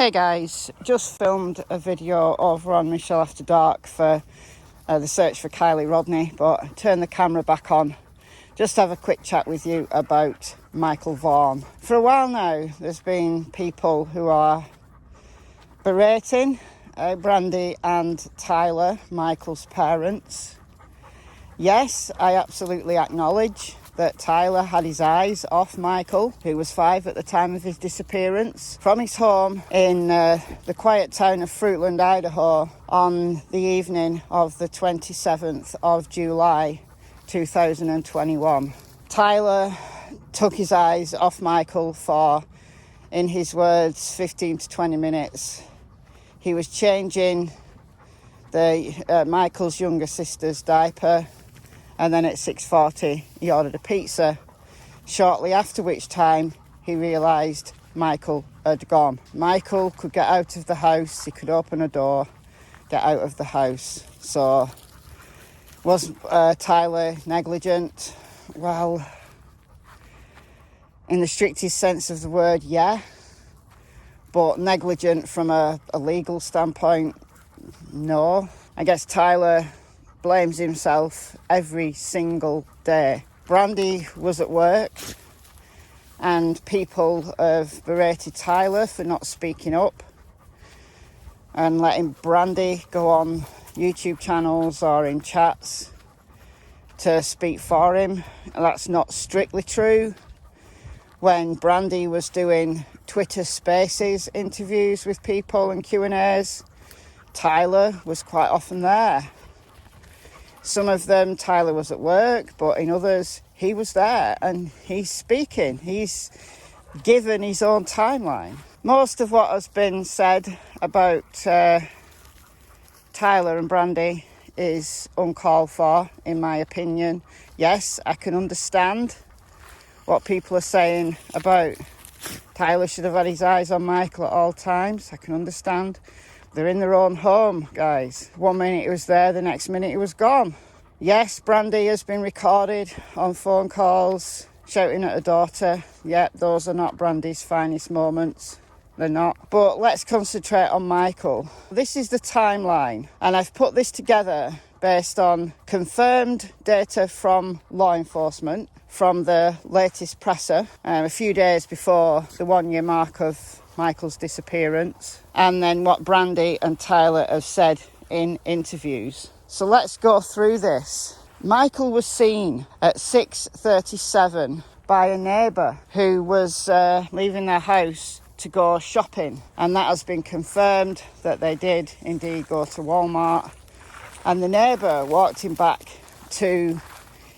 Hey guys, just filmed a video over on MichelleAfterDark for the search for Kylie Rodney, but turn the camera back on just to have a quick chat with you about Michael Vaughan. For a while now, there's been people who are berating Brandy and Tyler, Michael's parents. Yes, I absolutely acknowledge that Tyler had his eyes off Michael, who was 5 at the time of his disappearance, from his home in the quiet town of Fruitland, Idaho, on the evening of the 27th of July 2021. Tyler took his eyes off Michael for, in his words, 15 to 20 minutes. He was changing Michael's younger sister's diaper, and then at 6:40 he ordered a pizza, shortly after which time he realised Michael had gone. Michael could get out of the house, he could open a door, get out of the house. So was Tyler negligent? Well, in the strictest sense of the word, yeah. But negligent from a legal standpoint, no. I guess Tyler blames himself every single day. Brandy was at work and people have berated Tyler for not speaking up and letting Brandy go on YouTube channels or in chats to speak for him. That's not strictly true. When Brandy was doing Twitter Spaces interviews with people and Q&As, Tyler was quite often there. Some of them, Tyler was at work, but in others, he was there and he's speaking. He's given his own timeline. Most of what has been said about Tyler and Brandy is uncalled for, in my opinion. Yes, I can understand what people are saying about Tyler should have had his eyes on Michael at all times. I can understand. They're in their own home, guys. 1 minute he was there, the next minute he was gone. Yes, Brandy has been recorded on phone calls, shouting at her daughter. Yep, those are not Brandy's finest moments. They're not. But let's concentrate on Michael. This is the timeline, and I've put this together based on confirmed data from law enforcement, from the latest presser, a few days before the 1 year mark of Michael's disappearance, and then what Brandy and Tyler have said in interviews. So let's go through this. Michael was seen at 6:37 by a neighbour who was leaving their house to go shopping, and that has been confirmed that they did indeed go to Walmart, and the neighbour walked him back to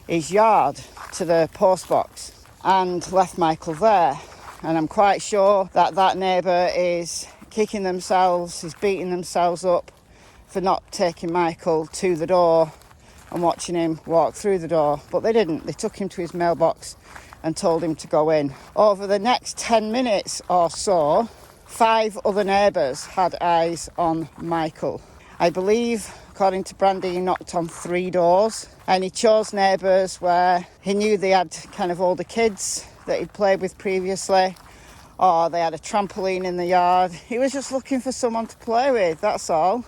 his yard, to the post box, and left Michael there. And I'm quite sure that neighbour is kicking themselves, is beating themselves up for not taking Michael to the door and watching him walk through the door. But they didn't. They took him to his mailbox and told him to go in. Over the next 10 minutes or so, 5 other neighbours had eyes on Michael. I believe, according to Brandy, he knocked on 3 doors, and he chose neighbours where he knew they had kind of older kids that he'd played with previously, or they had a trampoline in the yard. He was just looking for someone to play with, that's all.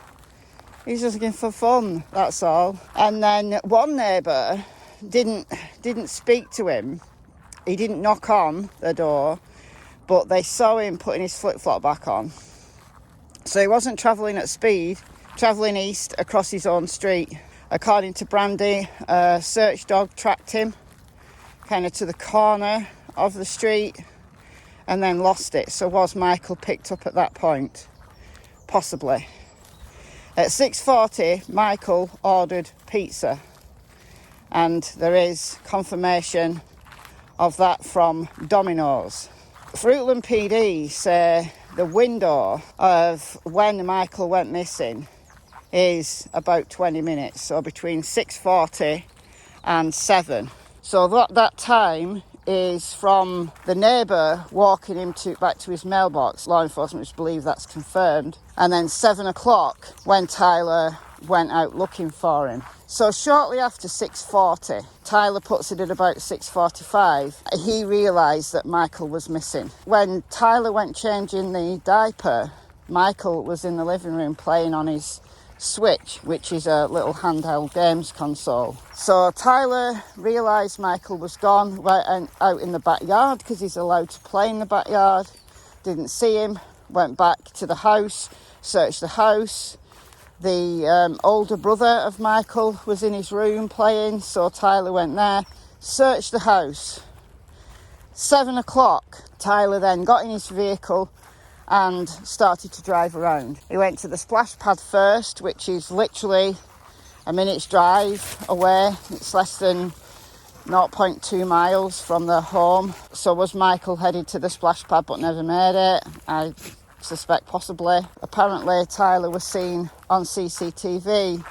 He was just looking for fun, that's all. And then one neighbour didn't speak to him. He didn't knock on the door, but they saw him putting his flip-flop back on. So he wasn't travelling at speed, travelling east across his own street. According to Brandy, a search dog tracked him kind of to the corner of the street and then lost it. So was Michael picked up at that point? Possibly. At 6:40, Michael ordered pizza, and there is confirmation of that from Domino's. Fruitland PD say the window of when Michael went missing is about 20 minutes, so between 6:40 and 7. So that time is from the neighbour walking him back to his mailbox. Law enforcement believe that's confirmed. And then 7 o'clock when Tyler went out looking for him. So shortly after 6:40, Tyler puts it at about 6:45, he realised that Michael was missing. When Tyler went changing the diaper, Michael was in the living room playing on his Switch, which is a little handheld games console. So Tyler realised Michael was gone, went out in the backyard because he's allowed to play in the backyard. Didn't see him, went back to the house, searched the house. The older brother of Michael was in his room playing, so Tyler went there, searched the house. 7 o'clock, Tyler then got in his vehicle and started to drive around. He went to the splash pad first, which is literally a minute's drive away. It's less than 0.2 miles from their home. So was Michael headed to the splash pad but never made it? I suspect possibly. Apparently Tyler was seen on CCTV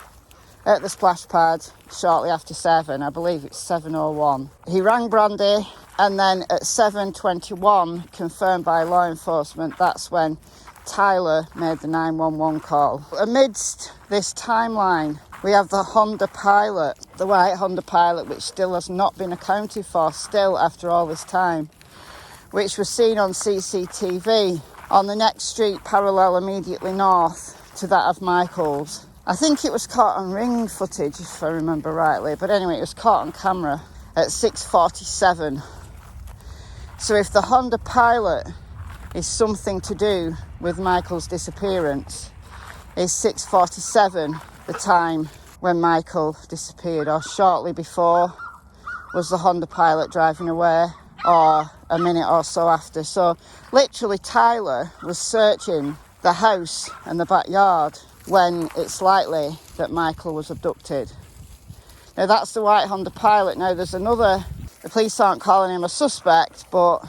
at the splash pad shortly after 7. I believe it's 7:01. He rang Brandy, and then at 7:21, confirmed by law enforcement, that's when Tyler made the 911 call. Amidst this timeline, we have the Honda Pilot, the white Honda Pilot, which still has not been accounted for, still after all this time, which was seen on CCTV on the next street parallel immediately north to that of Michael's. I think it was caught on ring footage, if I remember rightly, but anyway, it was caught on camera at 6:47. So if the Honda Pilot is something to do with Michael's disappearance, is 6:47 the time when Michael disappeared, or shortly before? Was the Honda Pilot driving away, or a minute or so after? So literally Tyler was searching the house and the backyard when it's likely that Michael was abducted. Now that's the white Honda Pilot. Now there's another, the police aren't calling him a suspect, but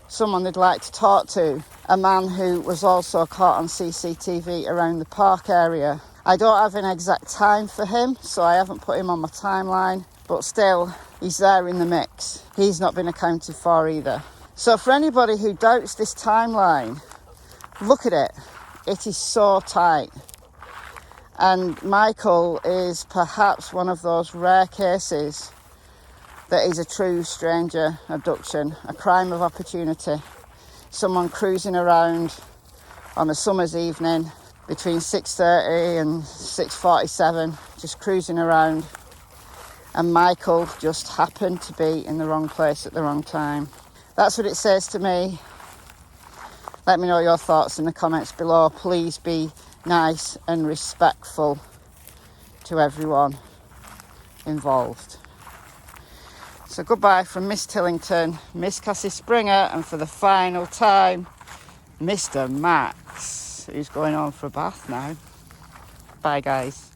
someone they'd like to talk to, a man who was also caught on CCTV around the park area. I don't have an exact time for him, so I haven't put him on my timeline, but still, he's there in the mix. He's not been accounted for either. So for anybody who doubts this timeline, look at it. It is so tight. And Michael is perhaps one of those rare cases that is a true stranger abduction, a crime of opportunity. Someone cruising around on a summer's evening between 6:30 and 6:47, just cruising around. And Michael just happened to be in the wrong place at the wrong time. That's what it says to me. Let me know your thoughts in the comments below. Please be nice and respectful to everyone involved. So goodbye from Miss Tillington, Miss Cassie Springer, and for the final time, Mr. Max, who's going on for a bath now. Bye guys.